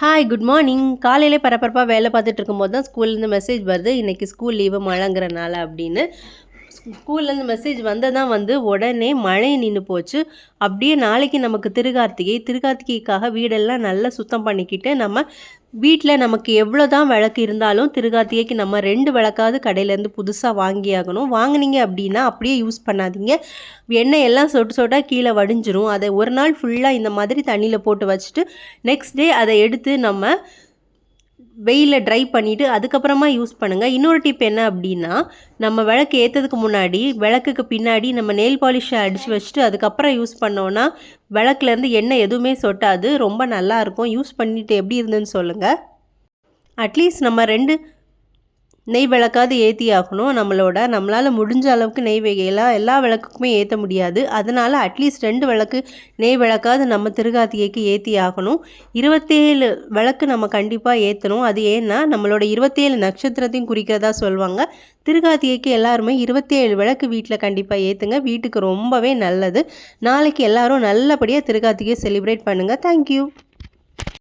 Hi good morning. காலையிலே பரபரப்பாக வேலை பார்த்துட்டு இருக்கும்போது தான் ஸ்கூல்லேருந்து மெசேஜ் வருது, இன்றைக்கி ஸ்கூல் லீவு மழைங்கிறனால அப்படின்னு. ஸ்கூல்லேருந்து மெசேஜ் வந்ததான் உடனே மழை நின்று போச்சு. அப்படியே நாளைக்கு நமக்கு திருக்கார்த்திகைக்காக வீடெல்லாம் நல்லா சுத்தம் பண்ணிக்கிட்டு நம்ம வீட்டில் நமக்கு எவ்வளோ தான் விளக்கு இருந்தாலும் திருக்கார்த்திகைக்கு நம்ம 2 விளக்காவது கடையிலேருந்து புதுசாக வாங்கியாகணும். வாங்கினீங்க அப்படின்னா அப்படியே யூஸ் பண்ணாதீங்க. எண்ணெய் எல்லாம் சொட்டு சொட்டாக கீழே வடிஞ்சிரும். அதை ஒரு நாள் ஃபுல்லாக இந்த மாதிரி தண்ணியில் போட்டு வச்சுட்டு நெக்ஸ்ட் டே அதை எடுத்து நம்ம வெயிலில் ட்ரை பண்ணிவிட்டு அதுக்கப்புறமா யூஸ் பண்ணுங்கள். இன்னொரு டிப் என்ன அப்படின்னா, நம்ம விளக்கு ஏற்றதுக்கு முன்னாடி விளக்குக்கு பின்னாடி நம்ம நெயில் பாலிஷை அடித்து வச்சுட்டு அதுக்கப்புறம் யூஸ் பண்ணோன்னா விளக்குலேருந்து எண்ணெய் எதுவுமே சொட்டாது. ரொம்ப நல்லாயிருக்கும். யூஸ் பண்ணிவிட்டு எப்படி இருந்துன்னு சொல்லுங்கள். அட்லீஸ்ட் நம்ம 2 நெய் விளக்காவது ஏற்றி ஆகணும். நம்மளால் முடிஞ்ச அளவுக்கு நெய் எல்லா விளக்குக்குமே ஏற்ற முடியாது. அதனால் அட்லீஸ்ட் 2 விளக்கு நெய் விளக்காவது நம்ம திருக்கார்த்திகைக்கு ஏற்றி ஆகணும். 27 விளக்கு நம்ம கண்டிப்பாக ஏற்றணும். அது ஏன்னா நம்மளோட 27 நட்சத்திரத்தையும் குறிக்கிறதா சொல்லுவாங்க. திருக்கார்த்திகைக்கு எல்லாருமே 27 விளக்கு வீட்டில் கண்டிப்பாக ஏற்றுங்க. வீட்டுக்கு ரொம்பவே நல்லது. நாளைக்கு எல்லோரும் நல்லபடியாக திருக்கார்த்திகையை செலிப்ரேட் பண்ணுங்கள். தேங்க்யூ.